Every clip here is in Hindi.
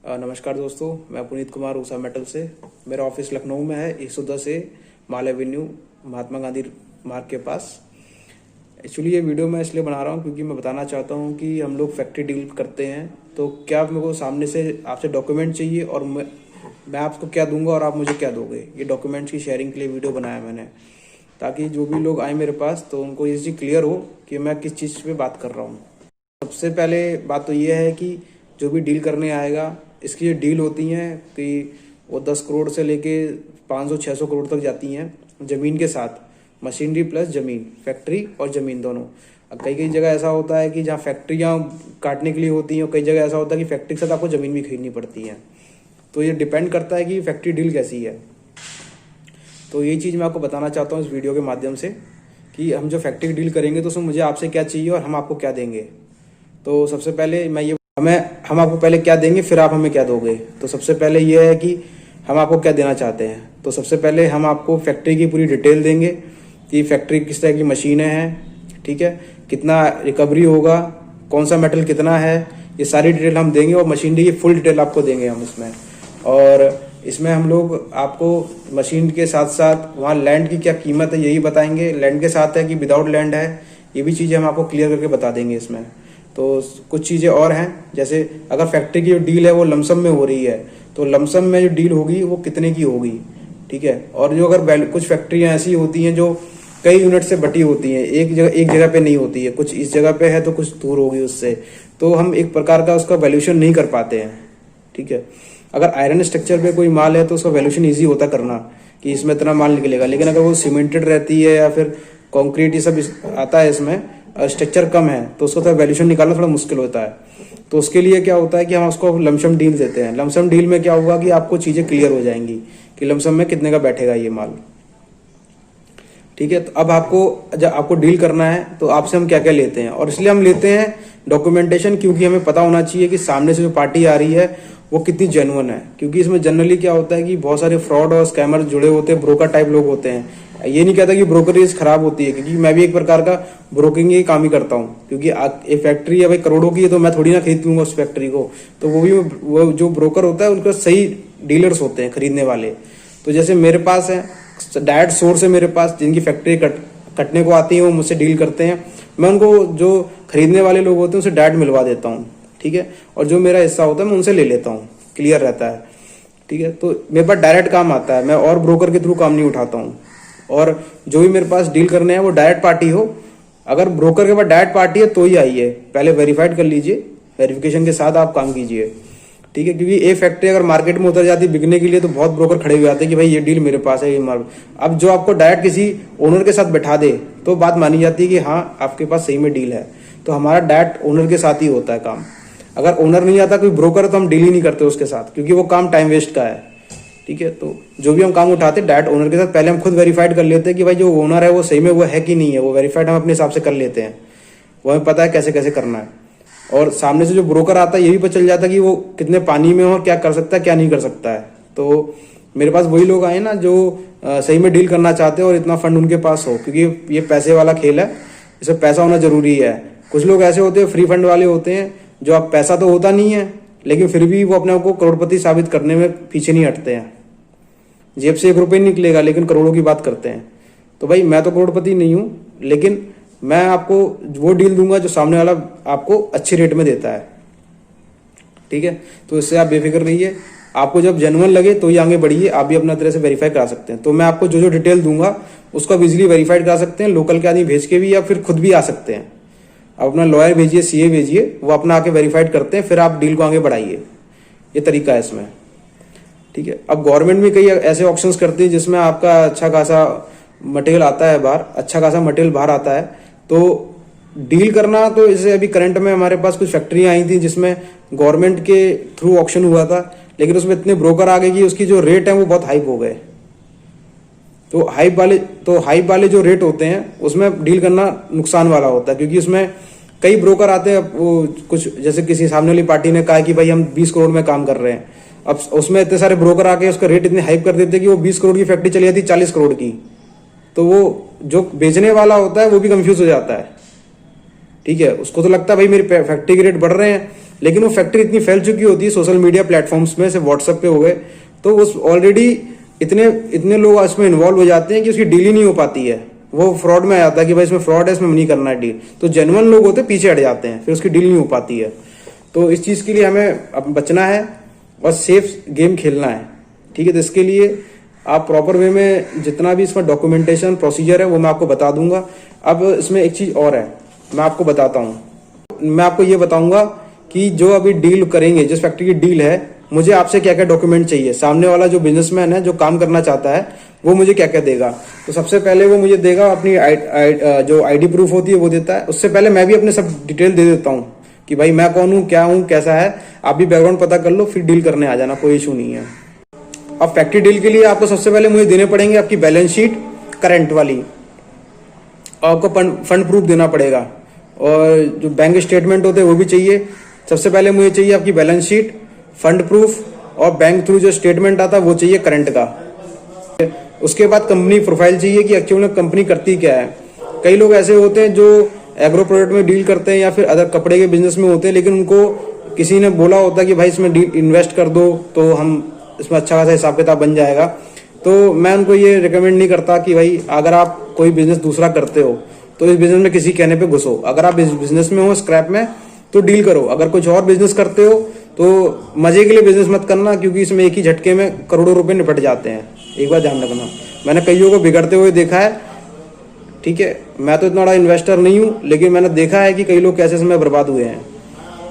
नमस्कार दोस्तों, मैं पुनीत कुमार ऊषा मेटल से। मेरा ऑफिस लखनऊ में है, 110 से माल एवेन्यू महात्मा गांधी मार्ग के पास। एक्चुअली ये वीडियो मैं इसलिए बना रहा हूँ क्योंकि मैं बताना चाहता हूँ कि हम लोग फैक्ट्री डील करते हैं, तो क्या मेरे को सामने से आपसे डॉक्यूमेंट चाहिए और मैं आपको क्या दूंगा और आप मुझे क्या दोगे। ये डॉक्यूमेंट्स की शेयरिंग के लिए वीडियो बनाया मैंने, ताकि जो भी लोग आए मेरे पास तो उनको ये चीज़ क्लियर हो कि मैं किस चीज़ पे बात कर रहा हूँ। सबसे पहले बात तो ये है कि जो भी डील करने आएगा, इसकी जो डील होती हैं कि वो 10 करोड़ से लेके 500-600 करोड़ तक जाती हैं ज़मीन के साथ, मशीनरी प्लस ज़मीन, फैक्ट्री और ज़मीन दोनों। कई कई जगह ऐसा होता है कि जहाँ फैक्ट्रियाँ काटने के लिए होती हैं और कई जगह ऐसा होता है कि फैक्ट्री के साथ आपको ज़मीन भी खरीदनी पड़ती है। तो ये डिपेंड करता है कि फैक्ट्री डील कैसी है। तो ये चीज़ मैं आपको बताना चाहता हूँ इस वीडियो के माध्यम से कि हम जो फैक्ट्री डील करेंगे तो उसमें मुझे आपसे क्या चाहिए और हम आपको क्या देंगे। तो सबसे पहले हम आपको पहले क्या देंगे, फिर आप हमें क्या दोगे। तो सबसे पहले ये है कि हम आपको क्या देना चाहते हैं। तो सबसे पहले हम आपको फैक्ट्री की पूरी डिटेल देंगे कि फैक्ट्री किस तरह की मशीनें हैं, ठीक है, कितना रिकवरी होगा, कौन सा मेटल कितना है, ये सारी डिटेल हम देंगे और मशीनरी की फुल डिटेल आपको देंगे हम इसमें। और इसमें हम लोग आपको मशीन के साथ साथ वहाँ लैंड की क्या कीमत है यही बताएंगे। लैंड के साथ है कि विदाउट लैंड है, ये भी चीज़ें हम आपको क्लियर करके बता देंगे इसमें। तो कुछ चीज़ें और हैं, जैसे अगर फैक्ट्री की जो डील है वो लमसम में हो रही है तो लमसम में जो डील होगी वो कितने की होगी, ठीक है। और जो अगर कुछ फैक्ट्रियाँ ऐसी होती हैं जो कई यूनिट से बटी होती हैं, एक जगह पे नहीं होती है, कुछ इस जगह पे है तो कुछ दूर होगी उससे, तो हम एक प्रकार का उसका वैल्यूएशन नहीं कर पाते हैं, ठीक है। अगर आयरन स्ट्रक्चर पे कोई माल है तो उसका वैल्यूएशन ईजी होता करना कि इसमें इतना माल निकलेगा, लेकिन अगर वो सीमेंटेड रहती है या फिर कॉन्क्रीट ये सब आता है, इसमें स्ट्रक्चर कम है तो उसको तो वैल्यूएशन निकालना थोड़ा मुश्किल होता है। तो उसके लिए क्या होता है कि हम उसको लमसम डील देते हैं। लमसम डील में क्या होगा कि आपको चीज़ें क्लियर हो जाएंगी कि लमसम में कितने का बैठेगा ये माल, ठीक है। तो अब जब आपको डील करना है तो आपसे हम क्या क्या लेते हैं, और इसलिए हम लेते हैं डॉक्यूमेंटेशन, क्योंकि हमें पता होना चाहिए कि सामने से जो पार्टी आ रही है वो कितनी जेन्युइन है। क्योंकि इसमें जनरली क्या होता है कि बहुत सारे फ्रॉड और स्कैमर जुड़े होते हैं, ब्रोकर टाइप लोग होते हैं। ये नहीं कहता कि ब्रोकरेज खराब होती है, क्योंकि मैं भी एक प्रकार का ब्रोकिंग ही काम ही करता हूँ। क्योंकि एक फैक्ट्री है भाई करोड़ों की है तो मैं थोड़ी ना खरीद लूंगा उस फैक्ट्री को, तो वो जो ब्रोकर होता है उनका सही डीलर्स होते हैं खरीदने वाले। तो जैसे मेरे पास है डायरेक्ट सोर्स है मेरे पास, जिनकी फैक्ट्री कटने को आती है वो मुझसे डील करते हैं। मैं उनको जो खरीदने वाले लोग होते हैं उनसे डायरेक्ट मिलवा देता हूँ, ठीक है। और जो मेरा हिस्सा होता है मैं उनसे ले लेता हूँ, क्लियर रहता है, ठीक है। तो मेरे पास डायरेक्ट काम आता है, मैं और ब्रोकर के थ्रू काम नहीं उठाता हूँ। और जो भी मेरे पास डील करने हैं वो डायरेक्ट पार्टी हो, अगर ब्रोकर के पास डायरेक्ट पार्टी है तो ही आइए, पहले वेरीफाइड कर लीजिए, वेरिफिकेशन के साथ आप काम कीजिए, ठीक है। क्योंकि एक फैक्ट्री अगर मार्केट में उतर जाती है बिकने के लिए तो बहुत ब्रोकर खड़े हुए आते हैं कि भाई ये डील मेरे पास है, ये मार। अब जो आपको डायरेक्ट किसी ओनर के साथ बैठा दे तो बात मानी जाती है कि हाँ आपके पास सही में डील है। तो हमारा डायरेक्ट ओनर के साथ ही होता है काम। अगर ओनर नहीं आता कोई ब्रोकर तो हम डील ही नहीं करते उसके साथ, क्योंकि वो काम टाइम वेस्ट का है, ठीक है। तो जो भी हम काम उठाते हैं डायरेक्ट ओनर के साथ पहले हम खुद वेरीफाइड कर लेते हैं कि भाई जो ओनर है वो सही में वो है कि नहीं है। वो वेरीफाइड हम अपने हिसाब से कर लेते हैं, वो हमें पता है कैसे कैसे करना है। और सामने से जो ब्रोकर आता है ये भी पता चल जाता है कि वो कितने पानी में हो, क्या कर सकता है क्या नहीं कर सकता है। तो मेरे पास वही लोग आए ना जो सही में डील करना चाहते हैं और इतना फंड उनके पास हो, क्योंकि ये पैसे वाला खेल है, इसमें पैसा होना जरूरी है। कुछ लोग ऐसे होते हैं फ्री फंड वाले होते हैं, जो आप पैसा तो होता नहीं है लेकिन फिर भी वो अपने आप को करोड़पति साबित करने में पीछे नहीं हटते हैं। जेब से 1 रुपये नहीं निकलेगा लेकिन करोड़ों की बात करते हैं। तो भाई मैं तो करोड़पति नहीं हूं, लेकिन मैं आपको वो डील दूंगा जो सामने वाला आपको अच्छे रेट में देता है, ठीक है। तो इससे आप बेफिक्र रहिए, आपको जब जेन्युइन लगे तो ही आगे बढ़िए, आप भी अपना तरह से वेरीफाई करा सकते हैं। तो मैं आपको जो जो डिटेल दूंगा उसको आप इजीली वेरीफाइड करा सकते हैं, लोकल के आदमी भेज के भी, या फिर खुद भी आ सकते हैं। आप अपना लॉयर भेजिए, सीए भेजिए, वो अपना आके वेरीफाइड करते हैं, फिर आप डील को आगे बढ़ाइए। ये तरीका है इसमें, ठीक है। अब गवर्नमेंट भी कई ऐसे ऑप्शंस करती है जिसमें आपका अच्छा खासा मटेरियल आता है बाहर, अच्छा खासा मटेरियल बाहर आता है। तो डील करना, तो जैसे अभी करंट में हमारे पास कुछ फैक्ट्रियां आई थी जिसमें गवर्नमेंट के थ्रू ऑक्शन हुआ था, लेकिन उसमें इतने ब्रोकर आ गए कि उसकी जो रेट है वो बहुत हाइप हो गए। तो हाइप वाले जो रेट होते हैं उसमें डील करना नुकसान वाला होता है, क्योंकि उसमें कई ब्रोकर आते हैं। वो कुछ जैसे किसी सामने वाली पार्टी ने कहा कि भाई हम 20 करोड़ में काम कर रहे हैं, अब उसमें इतने सारे ब्रोकर आके उसका रेट इतनी हाइप कर देते कि वो 20 करोड़ की फैक्ट्री चली जाती 40 करोड़ की। तो वो जो बेचने वाला होता है वो भी कंफ्यूज हो जाता है, ठीक है, उसको तो लगता है भाई मेरी फैक्ट्री के रेट बढ़ रहे हैं, लेकिन वो फैक्ट्री इतनी फैल चुकी होती है सोशल मीडिया प्लेटफॉर्म्स में, से व्हाट्सएप पे हो गए, तो उस ऑलरेडी इतने लोग इसमें इन्वॉल्व हो जाते हैं कि उसकी डील ही नहीं हो पाती है, वो फ्रॉड में आ जाता है कि भाई इसमें फ्रॉड है, इसमें नहीं करना है डील। तो जेन्युइन लोग होते पीछे हट जाते हैं, फिर उसकी डील नहीं हो पाती है। तो इस चीज के लिए हमें अब बचना है और सेफ गेम खेलना है, ठीक है। तो इसके लिए आप प्रॉपर वे में जितना भी इसमें डॉक्यूमेंटेशन प्रोसीजर है वो मैं आपको बता दूंगा। अब इसमें एक चीज और है, मैं आपको बताता हूँ। मैं आपको ये बताऊंगा कि जो अभी डील करेंगे, जिस फैक्ट्री की डील है, मुझे आपसे क्या क्या डॉक्यूमेंट चाहिए, सामने वाला जो बिजनेसमैन है जो काम करना चाहता है वो मुझे क्या क्या देगा। तो सबसे पहले वो मुझे देगा अपनी जो आईडी प्रूफ होती है वो देता है। उससे पहले मैं भी अपने सब डिटेल दे देता हूँ कि भाई मैं कौन हूँ, क्या हूँ, कैसा है। आप भी बैकग्राउंड पता कर लो, फिर डील करने आ जाना, कोई इशू नहीं है। अब फैक्ट्री डील के लिए आपको सबसे पहले मुझे देने पड़ेंगे आपकी बैलेंस शीट करंट वाली, और आपको फंड प्रूफ देना पड़ेगा, और जो बैंक स्टेटमेंट होते हैं वो भी चाहिए। सबसे पहले मुझे चाहिए आपकी बैलेंस शीट, फंड प्रूफ, और बैंक थ्रू जो स्टेटमेंट आता है वो चाहिए करंट का। उसके बाद कंपनी प्रोफाइल चाहिए कि एक्चुअल में कंपनी करती क्या है। कई लोग ऐसे होते हैं जो एग्रो प्रोडक्ट में डील करते हैं या फिर अदर कपड़े के बिजनेस में होते हैं, लेकिन उनको किसी ने बोला होता है कि भाई इसमें इन्वेस्ट कर दो तो हम इसमें अच्छा खासा हिसाब किताब बन जाएगा। तो मैं उनको ये रिकमेंड नहीं करता कि भाई अगर आप कोई बिजनेस दूसरा करते हो तो इस बिजनेस में किसी कहने पे घुसो। अगर आप इस बिजनेस में हो स्क्रैप में तो डील करो। अगर कुछ और बिजनेस करते हो तो मजे के लिए बिजनेस मत करना, क्योंकि इसमें एक ही झटके में करोड़ों रुपए निपट जाते हैं। एक बार ध्यान रखना, मैंने कईयों को बिगड़ते हुए देखा है, ठीक है। मैं तो इतना बड़ा इन्वेस्टर नहीं हूँ, लेकिन मैंने देखा है कि कई लोग कैसे समय बर्बाद हुए हैं।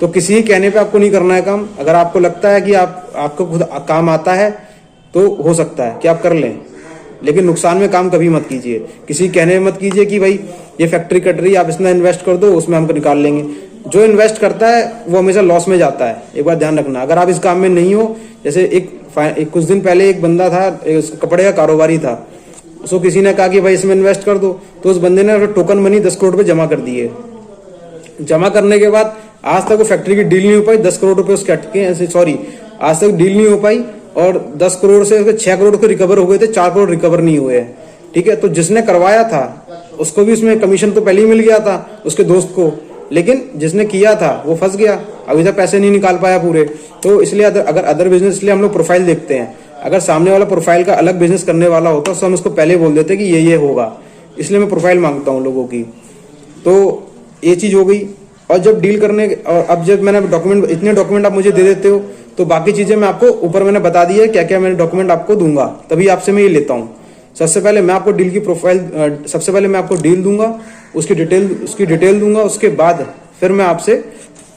तो किसी के कहने पे आपको नहीं करना है काम। अगर आपको लगता है कि आपको खुद काम आता है तो हो सकता है कि आप कर लें, लेकिन नुकसान में काम कभी मत कीजिए। किसी कहने में मत कीजिए कि भाई ये फैक्ट्री कट रही है, आप इसमें इन्वेस्ट कर दो, उसमें हमको निकाल लेंगे। जो इन्वेस्ट करता है वो हमेशा लॉस में जाता है। एक बार ध्यान रखना, अगर आप इस काम में नहीं हो। जैसे एक कुछ दिन पहले एक बंदा था, कपड़े का कारोबारी था, उसको किसी ने कहा कि भाई इसमें इन्वेस्ट कर दो, तो उस बंदे ने टोकन मनी 10 करोड़ रुपए जमा कर दिए। जमा करने के बाद आज तक वो फैक्ट्री की डील नहीं हो पाई। 10 करोड़ रुपए उसके अटके, सॉरी, आज तक डील नहीं हो पाई, और 10 करोड़ से 6 करोड़ को रिकवर हो गए थे, 4 करोड़ रिकवर नहीं हुए, ठीक है। तो जिसने करवाया था उसको भी उसमें कमीशन तो पहले ही मिल गया था उसके दोस्त को, लेकिन जिसने किया था वो फंस गया, अभी तक पैसे नहीं निकाल पाया पूरे। तो इसलिए अगर अदर बिजनेस, इसलिए हम लोग प्रोफाइल देखते हैं। अगर सामने वाला प्रोफाइल का अलग बिजनेस करने वाला होता तो हम उसको पहले बोल देते कि ये होगा, इसलिए मैं प्रोफाइल मांगता हूँ लोगों की। तो ये चीज हो गई। और जब डील करने, और अब जब मैंने डॉक्यूमेंट, इतने डॉक्यूमेंट आप मुझे दे देते हो, तो बाकी चीजें मैं आपको ऊपर मैंने बता दी है क्या क्या मैंने डॉक्यूमेंट आपको दूंगा, तभी आपसे मैं ये लेता हूँ। सबसे पहले मैं आपको डील की प्रोफाइल, सबसे पहले मैं आपको डील दूंगा, उसकी डिटेल दूंगा, उसके बाद फिर मैं आपसे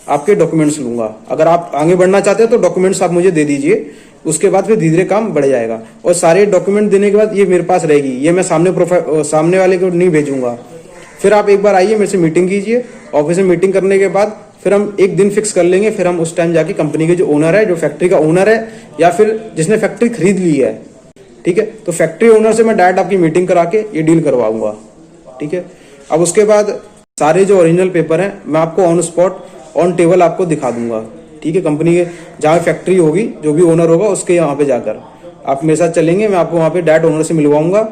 आपके डॉक्यूमेंट्स लूंगा। अगर आप आगे बढ़ना चाहते हैं तो डॉक्यूमेंट्स आप मुझे दे दीजिए, उसके बाद फिर धीरे धीरे काम बढ़ जाएगा। और सारे डॉक्यूमेंट देने के बाद ये मेरे पास रहेगी, ये मैं सामने वाले को नहीं भेजूंगा। फिर आप एक बार आइए, मेरे से मीटिंग कीजिए। ऑफिस में मीटिंग करने के बाद फिर हम एक दिन फिक्स कर लेंगे, फिर हम उस टाइम जाके कंपनी के जो ओनर है, जो फैक्ट्री का ओनर है, या फिर जिसने फैक्ट्री खरीद ली है, ठीक है, तो फैक्ट्री ओनर से मैं डायरेक्ट आपकी मीटिंग करा के ये डील करवाऊंगा, ठीक है। अब उसके बाद सारे जो ओरिजिनल पेपर हैं मैं आपको ऑन स्पॉट, ऑन टेबल आपको दिखा दूंगा, ठीक है। कंपनी के जहाँ फैक्ट्री होगी, जो भी ओनर होगा उसके यहाँ पे जाकर आप मेरे साथ चलेंगे, मैं आपको वहाँ पे डायरेक्ट ओनर से मिलवाऊंगा।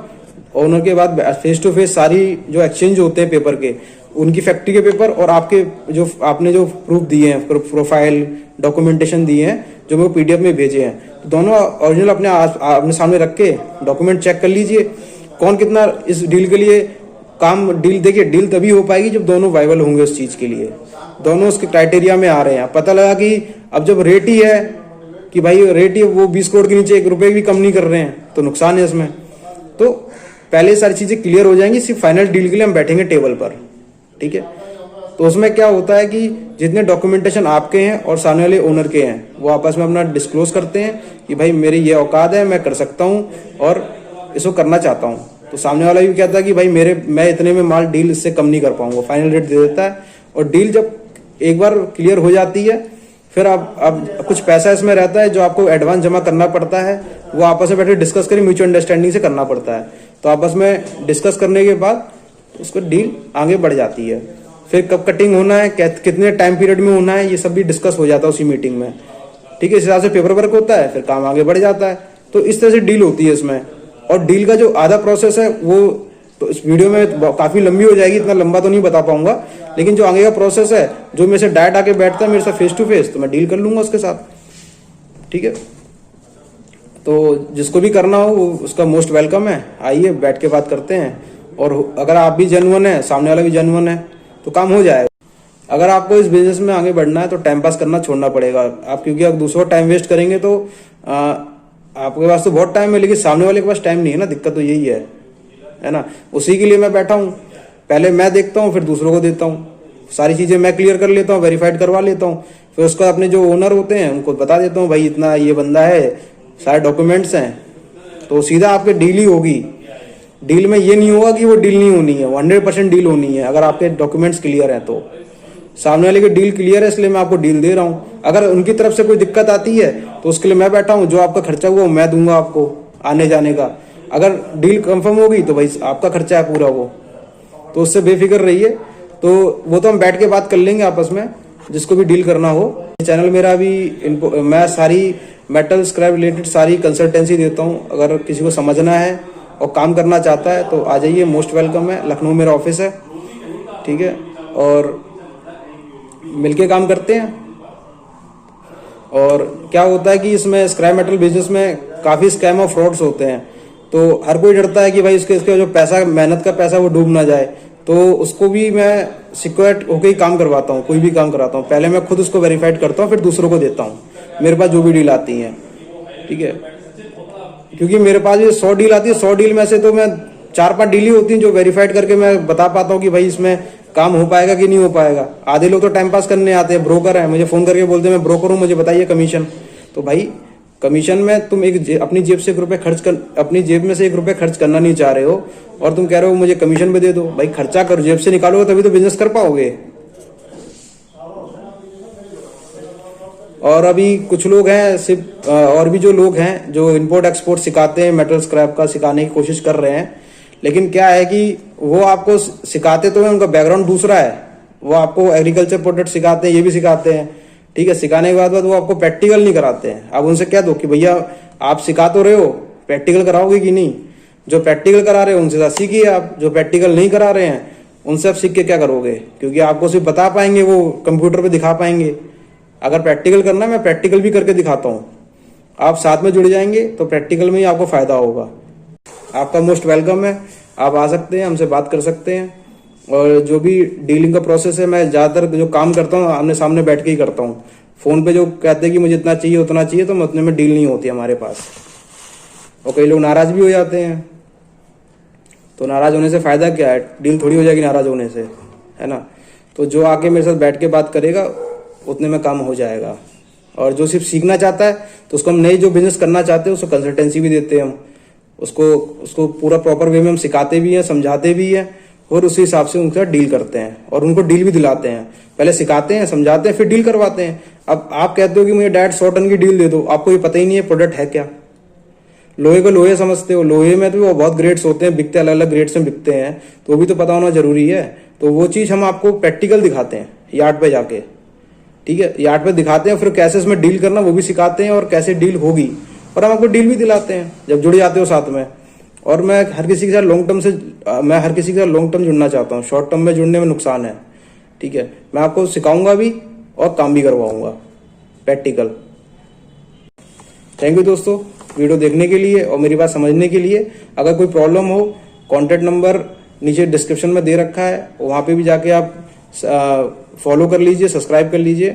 ओनर के बाद फेस टू फेस सारी जो एक्सचेंज होते हैं पेपर के, उनकी फैक्ट्री के पेपर और आपके जो आपने जो प्रूफ दिए हैं, प्रोफाइल डॉक्यूमेंटेशन दिए हैं, जो मैं पीडीएफ में भेजे हैं, तो दोनों ओरिजिनल अपने सामने रख के डॉक्यूमेंट चेक कर लीजिए। कौन कितना इस डील के लिए डील देखिए, डील तभी हो पाएगी जब दोनों वाइबल होंगे उस चीज के लिए, दोनों उसके क्राइटेरिया में आ रहे हैं। पता लगा कि अब जब रेट ही है कि भाई रेट ही वो 20 करोड़ के नीचे 1 रुपए भी कम नहीं कर रहे हैं, तो नुकसान है इसमें। तो पहले सारी चीजें क्लियर हो जाएंगी, सिर्फ फाइनल डील के लिए हम बैठेंगे टेबल पर, ठीक है। तो उसमें क्या होता है कि जितने डॉक्यूमेंटेशन आपके हैं और सामने वाले ओनर के हैं, वो आपस में अपना डिस्क्लोज करते हैं कि भाई मेरी ये औकात है, मैं कर सकता हूँ और इसको करना चाहता हूँ। तो सामने वाला भी कहता है कि भाई मैं इतने में माल डील इससे कम नहीं कर पाऊंगा, फाइनल रेट दे देता है। और डील जब एक बार क्लियर हो जाती है, फिर अब कुछ पैसा इसमें रहता है जो आपको एडवांस जमा करना पड़ता है, वो आपस में बैठे डिस्कस करें, म्यूचुअल अंडरस्टैंडिंग से करना पड़ता है। तो आपस में डिस्कस करने के बाद उसको डील आगे बढ़ जाती है। फिर कब कटिंग होना है, कितने टाइम पीरियड में होना है, ये सब भी डिस्कस हो जाता है उसी मीटिंग में, ठीक है। इस हिसाब से पेपर वर्क होता है, फिर काम आगे बढ़ जाता है। तो इस तरह से डील होती है इसमें। और डील का जो आधा प्रोसेस है वो तो इस वीडियो में काफी लंबी हो जाएगी, इतना लंबा तो नहीं बता पाऊंगा, लेकिन जो आगे का प्रोसेस है, जो मेरे से डायरेक्ट आके बैठता है मेरे साथ फेस टू फेस, तो मैं डील कर लूंगा उसके साथ। ठीक है, तो जिसको भी करना हो वो उसका मोस्ट वेलकम है, आइए बैठ के बात करते हैं। और अगर आप भी जेन्युइन है, सामने वाला भी जेन्युइन है, तो काम हो जाएगा। अगर आपको इस बिजनेस में आगे बढ़ना है तो टाइम पास करना छोड़ना पड़ेगा आप, क्योंकि आप दूसरों टाइम वेस्ट करेंगे तो आपके पास तो बहुत टाइम है, लेकिन सामने वाले के पास टाइम नहीं है ना, दिक्कत तो यही है ना। उसी के लिए मैं बैठा हूँ, पहले मैं देखता हूँ फिर दूसरों को देता हूँ, सारी चीजें मैं क्लियर कर लेता हूँ, वेरीफाइड करवा लेता हूँ, फिर उसका अपने जो ओनर होते हैं उनको बता देता हूँ, भाई इतना ये बंदा है, सारे डॉक्यूमेंट्स हैं, तो सीधा आपकी डील ही होगी। डील में ये नहीं होगा कि वो डील नहीं होनी है, 100% डील होनी है। अगर आपके डॉक्यूमेंट्स क्लियर हैं तो सामने वाले की डील क्लियर है, इसलिए मैं आपको डील दे रहा हूँ। अगर उनकी तरफ से कोई दिक्कत आती है तो उसके लिए मैं बैठा हूँ, जो आपका खर्चा हुआ मैं दूंगा आपको आने जाने का। अगर डील कंफर्म होगी तो भाई आपका खर्चा है पूरा वो, तो उससे बेफिक्र रहिए। तो वो तो हम बैठ के बात कर लेंगे आपस में, जिसको भी डील करना हो। चैनल मेरा भी मैं सारी मेटल स्क्रैप रिलेटेड सारी कंसल्टेंसी देता हूँ। अगर किसी को समझना है और काम करना चाहता है तो आ जाइए, मोस्ट वेलकम है। लखनऊ मेरा ऑफिस है, ठीक है, और मिलके काम करते हैं। और क्या होता है कि इसमें स्क्रैप मेटल बिजनेस में काफी स्कैम और फ्रॉड्स होते हैं, तो हर कोई डरता है कि भाई इसके जो पैसा, मेहनत का पैसा वो डूब ना जाए, तो उसको भी मैं सिक्योर होकर ही काम करवाता हूँ। कोई भी काम कराता हूँ पहले मैं खुद उसको वेरीफाइड करता हूँ, फिर दूसरों को देता हूँ मेरे पास जो भी डील आती है। ठीक है, क्योंकि मेरे पास ये 100 डील आती है, 100 डील में से तो मैं 4-5 डील ही होती हैं जो वेरीफाइड करके मैं बता पाता हूँ कि भाई इसमें काम हो पाएगा कि नहीं हो पाएगा। आधे लोग तो टाइम पास करने आते हैं, ब्रोकर है, मुझे फोन करके बोलते हैं मैं ब्रोकर हूँ, मुझे बताइए कमीशन। तो भाई कमीशन में तुम अपनी जेब से अपनी जेब में से 1 रुपये खर्च करना नहीं चाह रहे हो, और तुम कह रहे हो मुझे कमीशन भी दे दो। भाई खर्चा करो, जेब से निकालोगे तभी तो बिजनेस कर पाओगे। और अभी कुछ लोग हैं सिर्फ, और भी जो लोग हैं जो इंपोर्ट एक्सपोर्ट सिखाते हैं, मेटल स्क्रैप का सिखाने की कोशिश कर रहे हैं, लेकिन क्या है कि वो आपको सिखाते तो है, उनका बैकग्राउंड दूसरा है। वो आपको एग्रीकल्चर प्रोडक्ट सिखाते हैं, ये भी सिखाते हैं, ठीक है। सिखाने के बाद वो आपको प्रैक्टिकल नहीं कराते हैं। आप उनसे कह दो कि भैया आप सिखा तो रहे हो, प्रैक्टिकल कराओगे कि नहीं। जो प्रैक्टिकल करा रहे हो उनसे सीखिए आप, जो प्रैक्टिकल नहीं करा रहे हैं उनसे आप सीख के क्या करोगे, क्योंकि आपको सिर्फ बता पाएंगे, वो कंप्यूटर पे दिखा पाएंगे। अगर प्रैक्टिकल करना है, मैं प्रैक्टिकल भी करके दिखाता हूँ, आप साथ में जुड़ जाएंगे तो प्रैक्टिकल में ही आपको फायदा होगा। आपका मोस्ट वेलकम है, आप आ सकते हैं, हमसे बात कर सकते हैं। और जो भी डीलिंग का प्रोसेस है, मैं ज्यादातर जो काम करता हूँ आमने सामने बैठ के ही करता हूँ। फोन पे जो कहते हैं कि मुझे इतना चाहिए उतना चाहिए, तो उतने में डील नहीं होती हमारे पास, और कई लोग नाराज भी हो जाते हैं। तो नाराज होने से फायदा क्या है, डील थोड़ी हो जाएगी नाराज होने से, है ना। तो जो आके मेरे साथ बैठ के बात करेगा उतने में काम हो जाएगा। और जो सिर्फ सीखना चाहता है तो उसको हम नई जो बिजनेस करना चाहते हैं उसको कंसल्टेंसी भी देते हैं हम, उसको पूरा प्रॉपर वे में हम सिखाते भी हैं, समझाते भी हैं, और उसी हिसाब से उनके साथ डील करते हैं और उनको डील भी दिलाते हैं। पहले सिखाते हैं, समझाते हैं, फिर डील करवाते हैं। अब आप कहते हो कि मुझे डायरेक्ट 100 टन की डील दे दो, आपको ये पता ही नहीं है प्रोडक्ट है क्या। लोहे को लोहे समझते हो, लोहे में तो वो बहुत ग्रेड्स होते हैं, बिकते अलग अलग ग्रेड्स में बिकते हैं, तो वो भी तो पता होना जरूरी है। तो वो चीज हम आपको प्रैक्टिकल दिखाते हैं यार्ड पे जाके, ठीक है, यार्ड पे दिखाते हैं, फिर कैसे इसमें डील करना वो भी सिखाते हैं, और कैसे डील होगी, और हम आपको डील भी दिलाते हैं जब जुड़ जाते हो साथ में। और मैं हर किसी के साथ लॉन्ग टर्म जुड़ना चाहता हूँ, शॉर्ट टर्म में जुड़ने में नुकसान है, ठीक है। मैं आपको सिखाऊंगा भी और काम भी करवाऊंगा प्रैक्टिकल। थैंक यू दोस्तों वीडियो देखने के लिए और मेरी बात समझने के लिए। अगर कोई प्रॉब्लम हो, कॉन्टैक्ट नंबर नीचे डिस्क्रिप्शन में दे रखा है, वहां पे भी जाके आप फॉलो कर लीजिए, सब्सक्राइब कर लीजिए,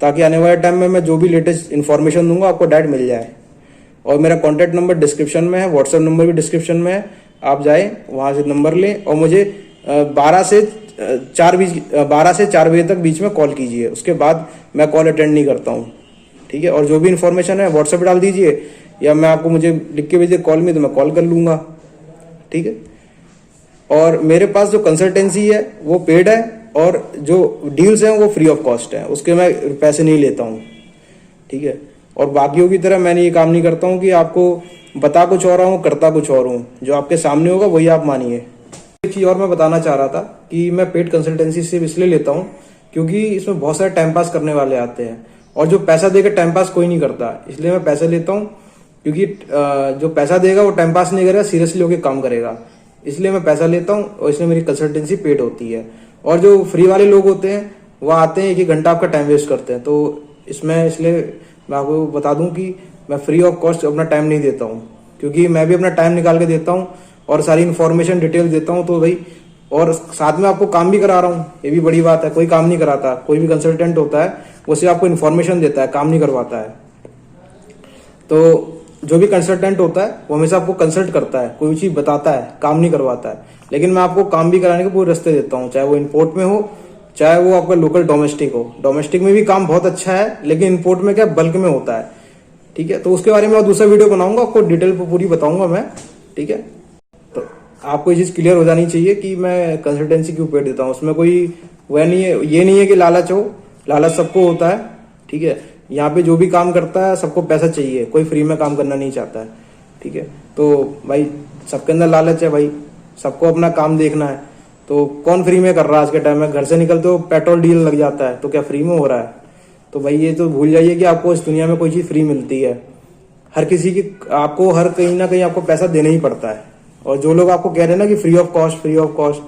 ताकि आने वाले टाइम में मैं जो भी लेटेस्ट इन्फॉर्मेशन दूंगा आपको डायरेक्ट मिल जाए। और मेरा कॉन्टैक्ट नंबर डिस्क्रिप्शन में है, व्हाट्सएप नंबर भी डिस्क्रिप्शन में है, आप जाए वहां से नंबर लें और मुझे 12 से 4 बजे तक बीच में कॉल कीजिए। उसके बाद मैं कॉल अटेंड नहीं करता हूँ, ठीक है। और जो भी इन्फॉर्मेशन है व्हाट्सएप पे डाल दीजिए, या मैं आपको मुझे लिख के भेजिए कॉल में, तो मैं कॉल कर लूंगा, ठीक है। और मेरे पास जो कंसल्टेंसी है वो पेड है, और जो डील्स हैं वो फ्री ऑफ कॉस्ट है, उसके मैं पैसे नहीं लेता हूँ, ठीक है। और बाकियों की तरह मैंने ये काम नहीं करता हूँ कि आपको बता कुछ और हूँ करता कुछ और हूँ। जो आपके सामने होगा वही आप मानिए। एक चीज और मैं बताना चाह रहा था कि मैं पेड कंसल्टेंसी सिर्फ इसलिए लेता हूँ क्योंकि इसमें बहुत सारे टाइम पास करने वाले आते हैं, और जो पैसा देकर टाइम पास कोई नहीं करता, इसलिए मैं पैसा लेता हूँ। क्योंकि जो पैसा देगा वो टाइम पास नहीं करेगा, सीरियसली होकर काम करेगा, इसलिए मैं पैसा लेता हूँ, और इसलिए मेरी कंसल्टेंसी पेड होती है। और जो फ्री वाले लोग होते हैं वो आते हैं 1-1 घंटा आपका टाइम वेस्ट करते हैं। तो इसमें इसलिए मैं आपको बता दूं कि मैं फ्री ऑफ कॉस्ट अपना टाइम नहीं देता हूँ, क्योंकि मैं भी अपना टाइम निकाल के देता हूँ और सारी इन्फॉर्मेशन डिटेल देता हूँ। तो भाई, और साथ में आपको काम भी करा रहा हूँ, ये भी बड़ी बात है। कोई काम नहीं कराता, कोई भी कंसल्टेंट होता है वो सिर्फ आपको इन्फॉर्मेशन देता है, काम नहीं करवाता है। तो जो भी कंसल्टेंट होता है वो हमेशा आपको कंसल्ट करता है, कोई चीज बताता है, काम नहीं करवाता है। लेकिन मैं आपको काम भी कराने के पूरे रास्ते देता हूँ, चाहे वो इंपोर्ट में हो, चाहे वो आपका लोकल डोमेस्टिक हो। डोमेस्टिक में भी काम बहुत अच्छा है, लेकिन इंपोर्ट में क्या बल्क में होता है। ठीक है, तो उसके बारे में दूसरा वीडियो बनाऊंगा, आपको डिटेल पूरी बताऊंगा मैं। ठीक है, तो आपको ये चीज क्लियर हो जानी चाहिए कि मैं कंसल्टेंसी क्यों पेड देता हूँ। उसमें कोई वह नहीं है, ये नहीं है कि लालच हो, लालच सबको होता है। ठीक है, यहाँ पे जो भी काम करता है सबको पैसा चाहिए, कोई फ्री में काम करना नहीं चाहता है। ठीक है, तो भाई सबके अंदर लालच है भाई, सबको अपना काम देखना है। तो कौन फ्री में कर रहा है आज के टाइम में? घर से निकलते हो पेट्रोल डीजल लग जाता है, तो क्या फ्री में हो रहा है? तो भाई ये तो भूल जाइए कि आपको इस दुनिया में कोई चीज फ्री मिलती है। हर किसी की आपको हर कहीं ना कहीं आपको पैसा देना ही पड़ता है। और जो लोग आपको कह रहे हैं ना कि free of cost, free of cost,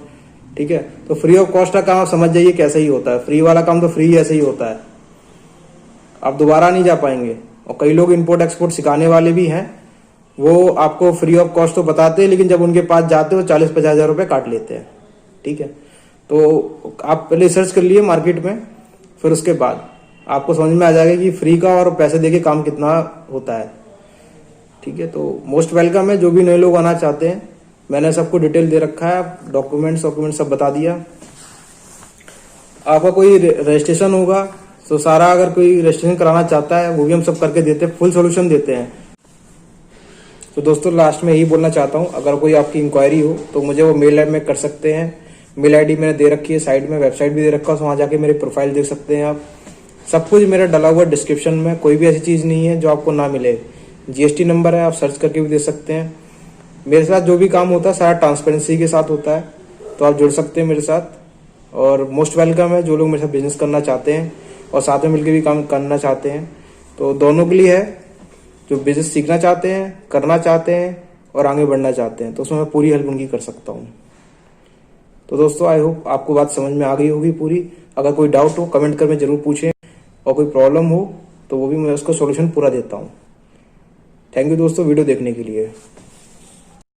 ठीक है, तो फ्री ऑफ कॉस्ट का काम आप समझ जाइए कैसे ही होता है। फ्री वाला काम तो फ्री ऐसे ही होता है, आप दोबारा नहीं जा पाएंगे। और कई लोग इंपोर्ट एक्सपोर्ट सिखाने वाले भी हैं, वो आपको फ्री ऑफ कॉस्ट तो बताते हैं, लेकिन जब उनके पास जाते हो 40-50 हजार रुपए काट लेते हैं। ठीक है, तो आप पहले सर्च कर लिए मार्केट में, फिर उसके बाद आपको समझ में आ जाएगा कि फ्री का और पैसे देके काम कितना होता है। ठीक है, तो मोस्ट वेलकम है जो भी नए लोग आना चाहते हैं। मैंने सबको डिटेल दे रखा है, डॉक्यूमेंट सब बता दिया। आपका कोई रजिस्ट्रेशन होगा तो सारा, अगर कोई रजिस्ट्रेशन कराना चाहता है वो भी हम सब करके देते हैं, फुल सोल्यूशन देते हैं। तो दोस्तों लास्ट में यही बोलना चाहता हूँ, अगर कोई आपकी इंक्वायरी हो तो मुझे वो मेल में कर सकते हैं। मेल आईडी मैंने दे रखी है, साइड में वेबसाइट भी दे रखा है, वहां जाके मेरी प्रोफाइल देख सकते हैं आप। सब कुछ मेरा डला हुआ डिस्क्रिप्शन में, कोई भी ऐसी चीज नहीं है जो आपको ना मिले। जीएसटी नंबर है, आप सर्च करके भी दे सकते हैं। मेरे साथ जो भी काम होता है सारा ट्रांसपेरेंसी के साथ होता है, तो आप जुड़ सकते हैं मेरे साथ। और मोस्ट वेलकम है जो लोग मेरे साथ बिजनेस करना चाहते हैं और साथ में मिलकर भी काम करना चाहते हैं। तो दोनों के लिए है, जो बिजनेस सीखना चाहते हैं, करना चाहते हैं और आगे बढ़ना चाहते हैं, तो उसमें मैं पूरी हेल्प उनकी कर सकता हूँ। तो दोस्तों आई होप आपको बात समझ में आ गई होगी पूरी। अगर कोई डाउट हो कमेंट कर में जरूर पूछें, और कोई प्रॉब्लम हो तो वो भी मैं उसका सॉल्यूशन पूरा देता हूँ। थैंक यू दोस्तों वीडियो देखने के लिए।